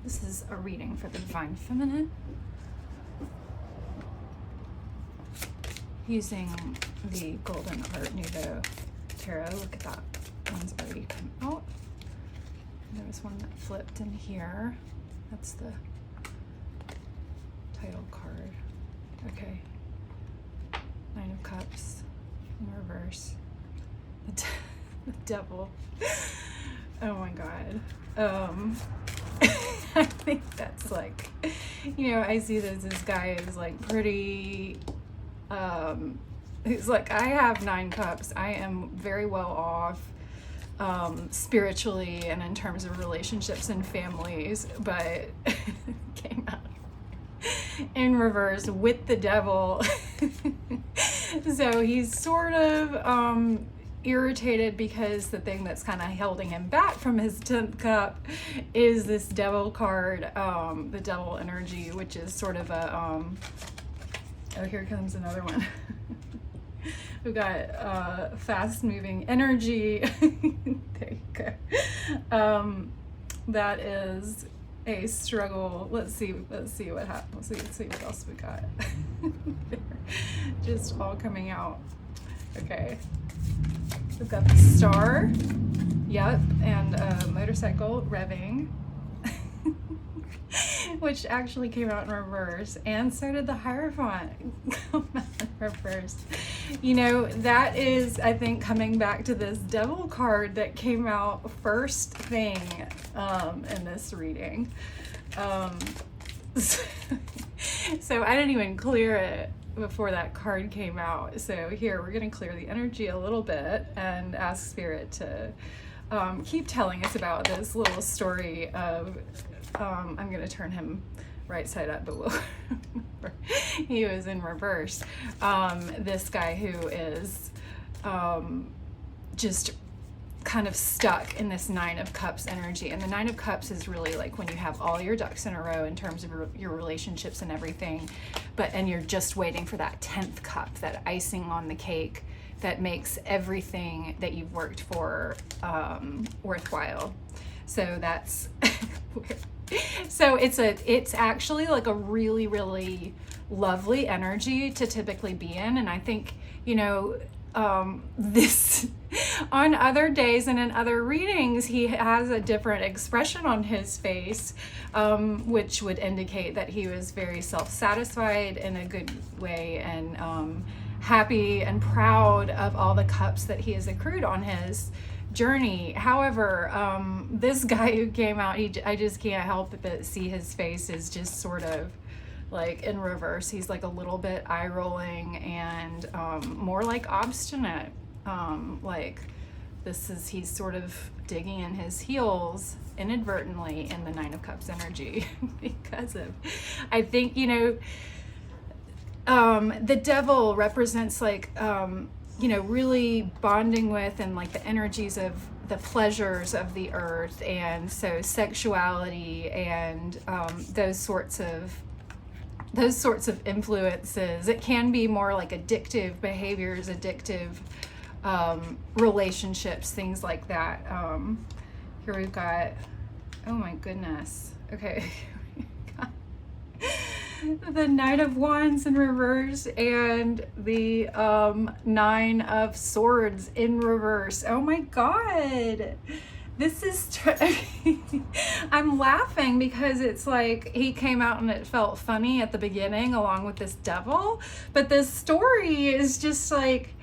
This is a reading for the Divine Feminine, using the Golden Art Nouveau Tarot. Look at that, one's already come out. There was one that flipped in here. That's the title card. Okay. Nine of Cups in reverse. The Devil. Oh my God. I think that's like, I see this guy is like pretty, he's like, I have 9 cups. I am very well off, spiritually and in terms of relationships and families, but came out in reverse with the Devil. So he's sort of, irritated because the thing that's kind of holding him back from his 10th cup is this Devil card, the Devil energy, which is sort of a oh, here comes another one. We've got fast moving energy. There you go. That is a struggle. Let's see what happens. Let's see what else we got. Just all coming out. Okay. We've got the Star, yep, and a motorcycle revving, which actually came out in reverse, and so did the Hierophant come out in reverse. That is, I think, coming back to this Devil card that came out first thing in this reading. So I didn't even clear it before that card came out. So here, we're going to clear the energy a little bit and ask Spirit to keep telling us about this little story of, I'm going to turn him right side up, but he was in reverse. This guy who is just kind of stuck in this 9 of Cups energy. And the 9 of Cups is really like when you have all your ducks in a row in terms of your relationships and everything, and you're just waiting for that 10th cup, that icing on the cake that makes everything that you've worked for worthwhile. So that's so it's actually like a really, really lovely energy to typically be in. And I think, this on other days and in other readings, he has a different expression on his face, which would indicate that he was very self-satisfied in a good way, and happy and proud of all the cups that he has accrued on his journey. However, this guy who came out, I just can't help but see his face is just sort of like in reverse. He's like a little bit eye rolling and more like obstinate. Like he's sort of digging in his heels inadvertently in the 9 of Cups energy because of, I think, the Devil represents like, really bonding with and like the energies of the pleasures of the earth. And so sexuality and those sorts of influences. It can be more like addictive behaviors, addictive relationships, things like that. Here we've got, oh my goodness. Okay. The Knight of Wands in reverse and the 9 of Swords in reverse. Oh my God. This is, I'm laughing because it's like he came out and it felt funny at the beginning along with this Devil, but this story is just like,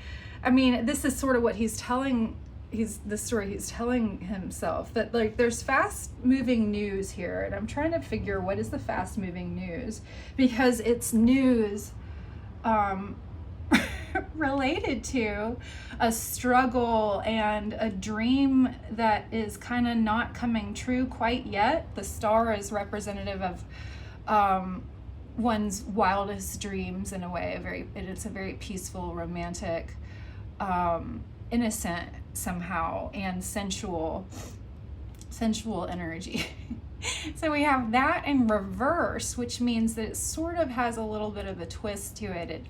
this is sort of what he's telling, the story he's telling himself, that like there's fast moving news here, and I'm trying to figure what is the fast moving news, because it's news related to a struggle and a dream that is kind of not coming true quite yet. The Star is representative of one's wildest dreams in a way. It's a very peaceful, romantic, innocent somehow, and sensual energy. So we have that in reverse, which means that it sort of has a little bit of a twist to it. It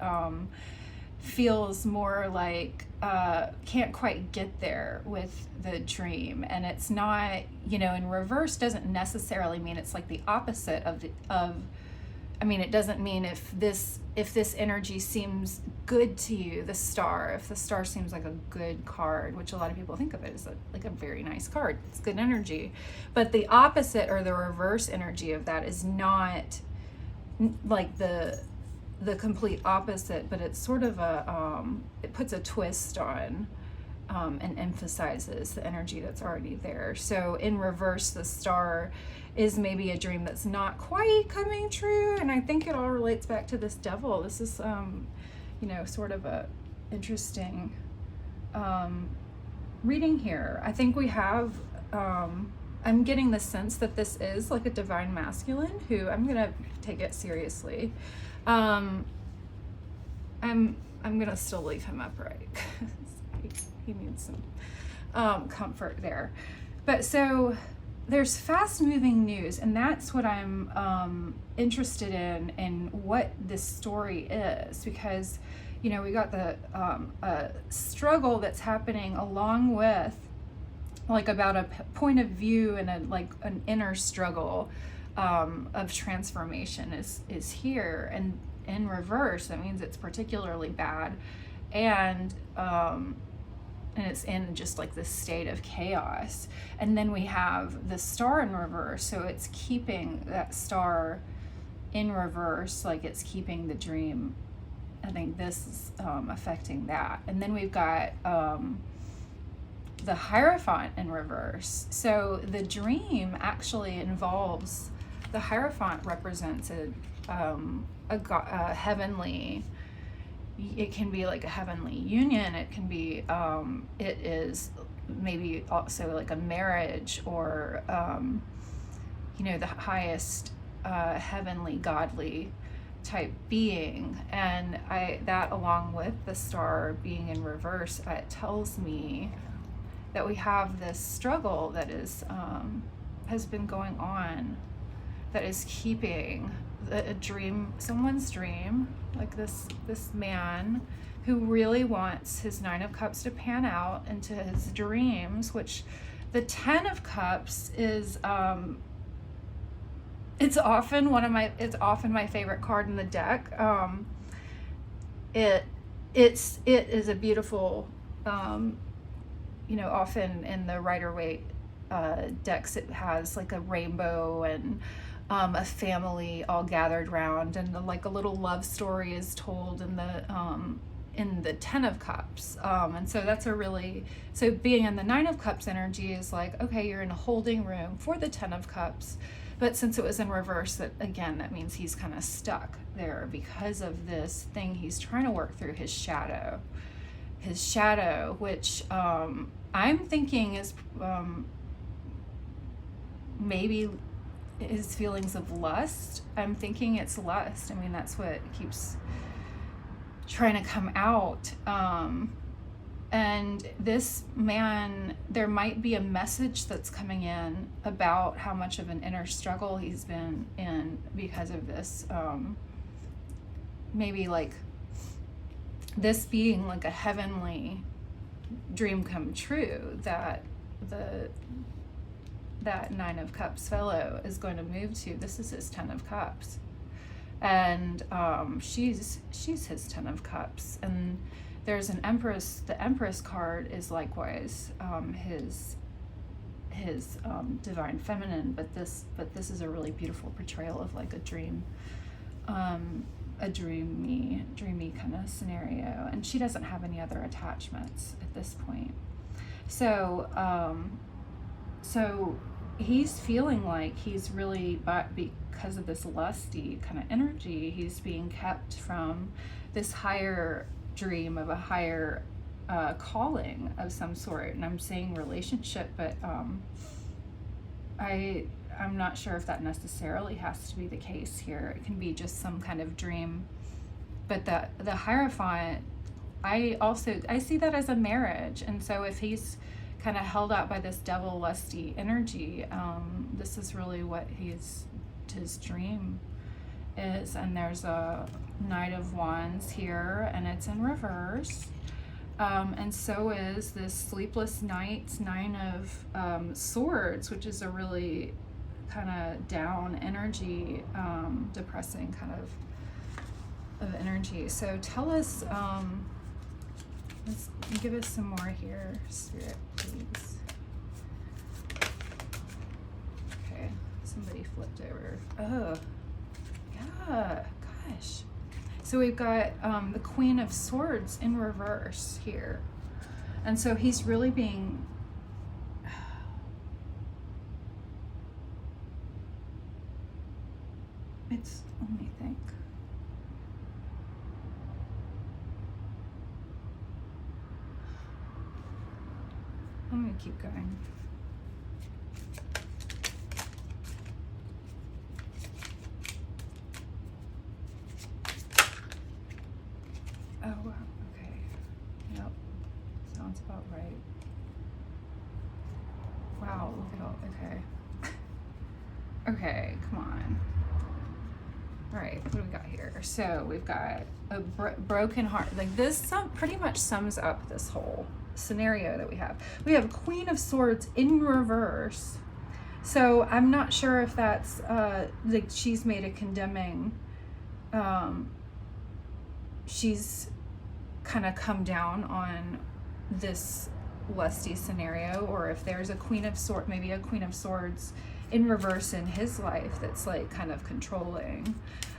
feels more like can't quite get there with the dream. And it's not, in reverse doesn't necessarily mean it's like the opposite of I mean, it doesn't mean if this energy seems good to you, if the star seems like a good card, which a lot of people think of it as like a very nice card, it's good energy. But the opposite or the reverse energy of that is not like the complete opposite, but it's sort of it puts a twist on and emphasizes the energy that's already there. So in reverse, the star is maybe a dream that's not quite coming true, and I think it all relates back to this devil. This is sort of a interesting reading here. I think we have I'm getting the sense that this is like a divine masculine who I'm gonna take it seriously. I'm gonna still leave him upright. He needs some comfort there. But so there's fast moving news, and that's what I'm interested in what this story is, because we got the struggle that's happening along with like about a point of view and an inner struggle of transformation is here, and in reverse that means it's particularly bad, and it's in just like this state of chaos. And then we have the star in reverse, so it's keeping that star in reverse, like it's keeping the dream. I think this is affecting that. And then we've got the Hierophant in reverse. So the dream actually involves, the Hierophant represents a heavenly, it can be like a heavenly union, it can be it is maybe also like a marriage, or the highest heavenly godly type being. And that along with the star being in reverse, it tells me that we have this struggle that is has been going on, that is keeping a dream, someone's dream, like this man who really wants his 9 of Cups to pan out into his dreams, which the 10 of Cups is it's often my favorite card in the deck. It is a beautiful often in the Rider-Waite decks it has like a rainbow and a family all gathered round, and like a little love story is told in the 10 of Cups, and so that's so being in the 9 of Cups energy is like, okay, you're in a holding room for the 10 of Cups, but since it was in reverse, that means he's kind of stuck there because of this thing he's trying to work through, his shadow, which I'm thinking is maybe his feelings of lust. I'm thinking it's lust. I mean, that's what keeps trying to come out. And this man, there might be a message that's coming in about how much of an inner struggle he's been in because of this. Maybe like this being like a heavenly dream come true that that 9 of Cups fellow is going to move to. This is his 10 of Cups, and she's his 10 of Cups, and there's an Empress. The Empress card is likewise his divine feminine, but this is a really beautiful portrayal of like a dream, a dreamy kind of scenario, and she doesn't have any other attachments at this point. So he's feeling like he's really, but because of this lusty kind of energy, he's being kept from this higher dream of a higher calling of some sort. And I'm saying relationship, but I'm not sure if that necessarily has to be the case here. It can be just some kind of dream. But the Hierophant, I see that as a marriage. And so if he's kind of held out by this devil lusty energy, this is really what his dream is, and there's a Knight of Wands here, and it's in reverse. And so is this Sleepless Nights, Nine of Swords, which is a really kind of down energy, depressing kind of energy. So tell us, let's give us some more here, Spirit, please. Okay, somebody flipped over. Oh, yeah, gosh. So we've got the Queen of Swords in reverse here. And so he's really being... let me think. I'm going to keep going. Oh, wow. Okay. Yep. Sounds about right. Wow, look at all, okay. Okay, come on. All right, what do we got here? So we've got a broken heart. Like this pretty much sums up this whole scenario that we have. We have Queen of Swords in reverse. So I'm not sure if that's like she's made a condemning, she's kind of come down on this lusty scenario, or if there's a Queen of Swords, maybe a Queen of Swords in reverse in his life that's like kind of controlling.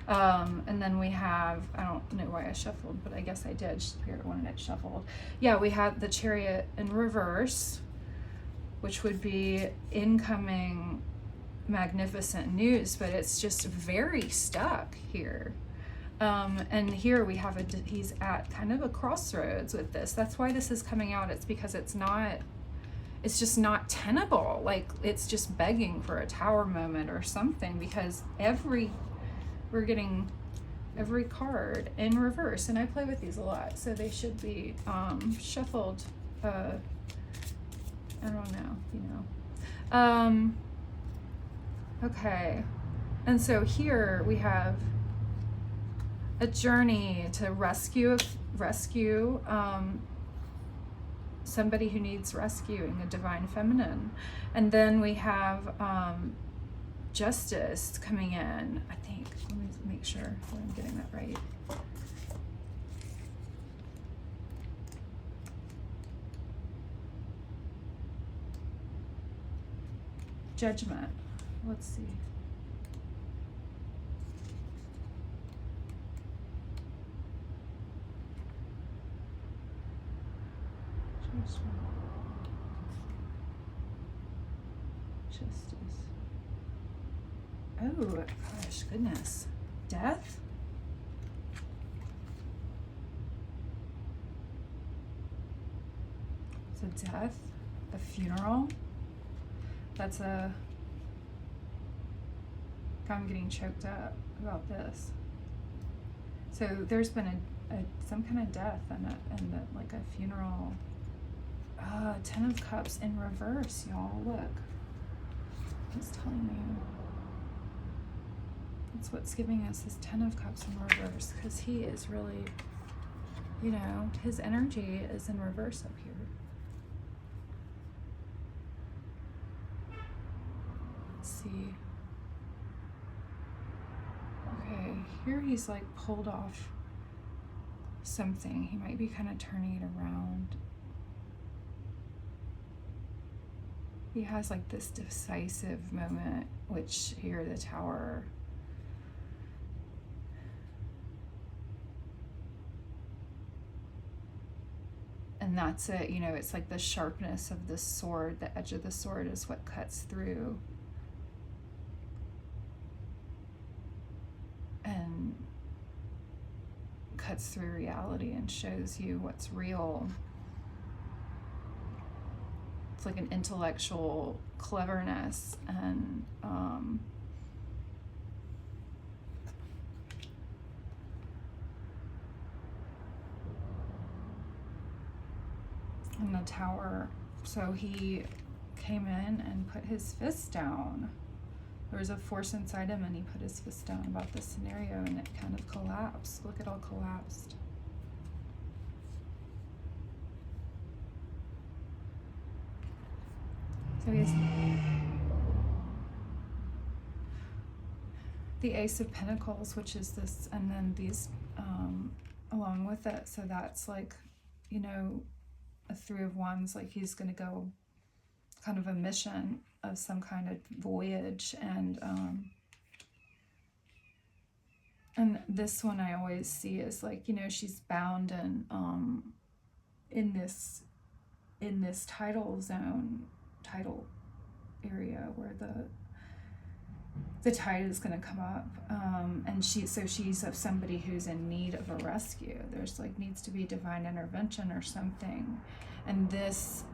And then we have, I don't know why I shuffled, but I guess I did. Spirit wanted it shuffled. Yeah, we have the Chariot in reverse, which would be incoming magnificent news, but it's just very stuck here. And here we have he's at kind of a crossroads with this. That's why this is coming out. It's because it's just not tenable. Like it's just begging for a Tower moment or something, because we're getting every card in reverse, and I play with these a lot, so they should be shuffled. I don't know, okay. And so here we have a journey to rescue somebody who needs rescuing, a divine feminine. And then we have Justice coming in, I think. Let me make sure that I'm getting that right. Judgment. Let's see. Justice. Oh gosh, goodness. Death? So death, a funeral. That's I'm getting choked up about this. So there's been some kind of death and like a funeral. 10 of Cups in reverse, y'all. Look, it's telling you. That's what's giving us this 10 of Cups in reverse, because he is really, his energy is in reverse up here. Let's see. Okay, here he's like pulled off something. He might be kind of turning it around. He has like this decisive moment, which here the Tower. And that's it, it's like the sharpness of the sword, the edge of the sword is what cuts through. And cuts through reality and shows you what's real. It's like an intellectual cleverness and in the Tower. So he came in and put his fist down. there was a force inside him, and he put his fist down about this scenario, and it kind of collapsed. Look, it all collapsed. So he's the Ace of Pentacles, which is this, and then these along with it. So that's like, you know, a Three of Wands, like he's going to go kind of a mission of some kind of voyage. And this one I always see is like, you know, she's bound in this tidal zone, tidal area where the tide is going to come up, and she's of somebody who's in need of a rescue. There's like needs to be divine intervention or something, and this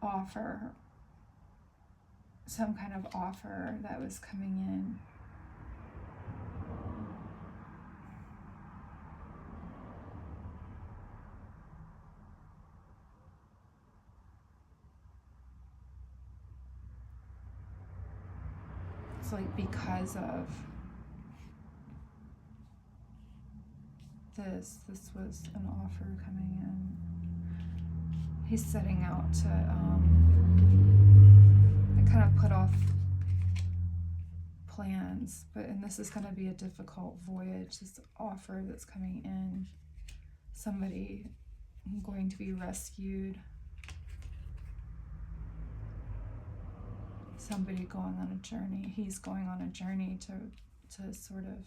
offer, some kind of offer that was coming in. Like because of this was an offer coming in. He's setting out to kind of put off plans, and this is going to be a difficult voyage. This offer that's coming in, somebody going to be rescued, somebody going on a journey. He's going on a journey to sort of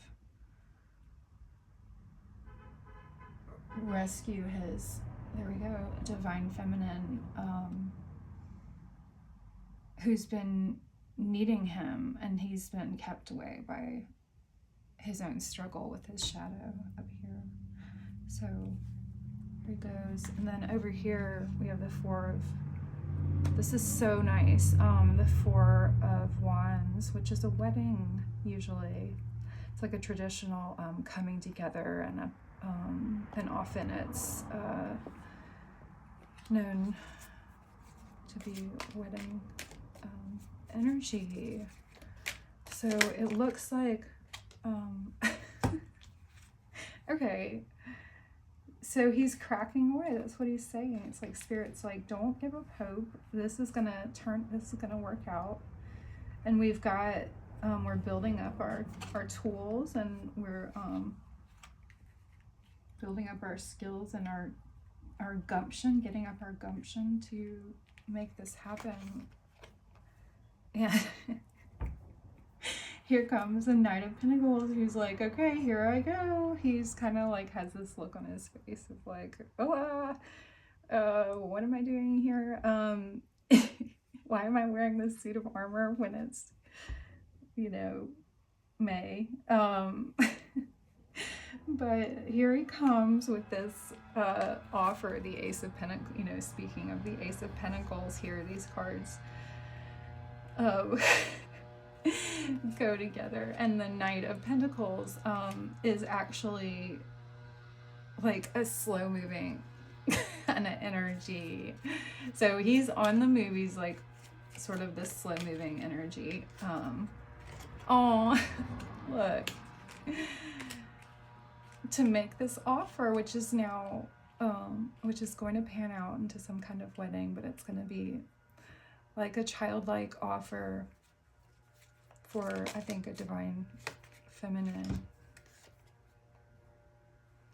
rescue his, there we go, divine feminine, who's been needing him, and he's been kept away by his own struggle with his shadow up here. So here he goes. And then over here we have the Four of, this is so nice, the Four of Wands, which is a wedding usually. It's like a traditional coming together, and often it's known to be wedding energy. So it looks like, okay, so he's cracking away. That's what he's saying. It's like Spirit's like, don't give up hope. This is gonna work out. And we've got, we're building up our tools, and we're building up our skills and our gumption, getting up our gumption to make this happen. Yeah. Here comes the Knight of Pentacles, who's like, okay, here I go. He's kind of like has this look on his face of like, what am I doing here? Why am I wearing this suit of armor when it's, you know, May? But here he comes with this offer, the Ace of Pentacles. You know, speaking of the Ace of Pentacles here, these cards go together, and the Knight of Pentacles is actually like a slow moving kind of energy. So he's on the move. He's like sort of this slow moving energy. Oh, look, to make this offer, which is now which is going to pan out into some kind of wedding, but it's going to be like a childlike offer for, I think, a divine feminine.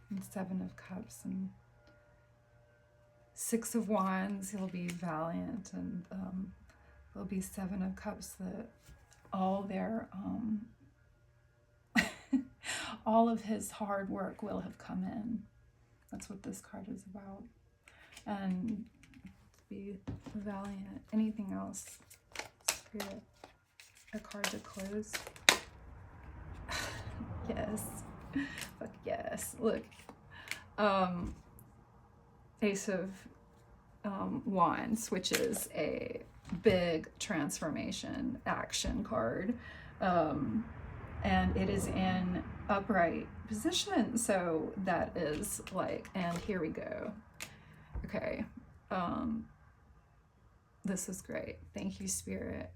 And Seven of Cups and Six of Wands. He'll be valiant, and there'll be Seven of Cups, that all their all of his hard work will have come in. That's what this card is about. And be valiant. Anything else? Spirit. A card to close. Yes. Fuck yes. Look. Ace of Wands, which is a big transformation action card. And it is in upright position. So that is like, and here we go. Okay. This is great. Thank you, Spirit.